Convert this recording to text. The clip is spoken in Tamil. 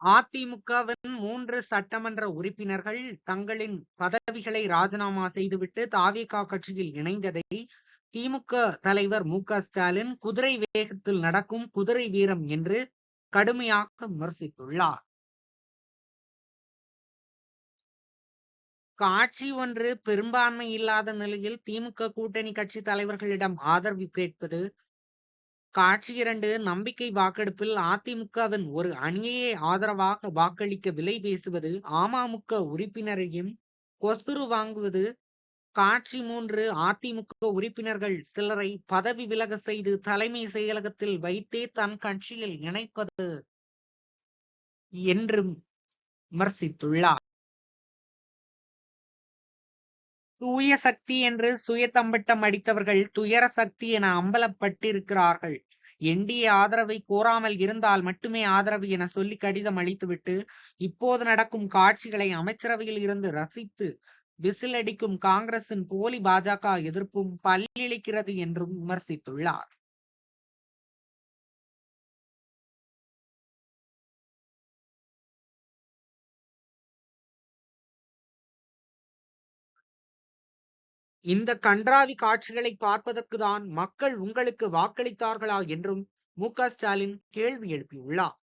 அதிமுகவின் 3 சட்டமன்ற உறுப்பினர்கள் தங்களின் பதவிகளை ராஜினாமா செய்துவிட்டு தாவேகா கட்சியில் இணைந்ததை திமுக தலைவர் மு.க.ஸ்டாலின் குதிரை வேகத்தில் நடக்கும் குதிரை வீரம் என்று கடுமையாக விமர்சித்துள்ளார். காட்சி ஒன்று பெரும்பான்மை இல்லாத நிலையில் திமுக கூட்டணி கட்சி தலைவர்களிடம் ஆதரவு கேட்பது, காட்சி 2 நம்பிக்கை வாக்கெடுப்பில் அதிமுகவின் ஒரு அணியே ஆதரவாக வாக்களிக்க விலை பேசுவது, அமமுக உறுப்பினரையும் கொசுறு வாங்குவது, காட்சி 3 அதிமுக உறுப்பினர்கள் சிலரை பதவி விலக செய்து தலைமை செயலகத்தில் வைத்தே தன் கட்சியில் இணைப்பது என்றும் விமர்சித்துள்ளார். தூய சக்தி என்று சுயதம்பட்டம் அடித்தவர்கள் துயர சக்தி என அம்பலப்பட்டிருக்கிறார்கள். என்டிஏ ஆதரவை கோராமல் இருந்தால் மட்டுமே ஆதரவு என சொல்லி கடிதம் அளித்துவிட்டு இப்போது நடக்கும் காட்சிகளை அமைச்சரவையில் இருந்து ரசித்து விசில் அடிக்கும் காங்கிரசின் போலி பாஜக எதிர்ப்பும் பல்லிழிக்கிறது என்றும் விமர்சித்துள்ளார். இந்த கண்றாவி காட்சிகளை பார்ப்பதற்குதான் மக்கள் உங்களுக்கு வாக்களித்தார்களா என்றும் மு.க.ஸ்டாலின் கேள்வி எழுப்பியுள்ளார்.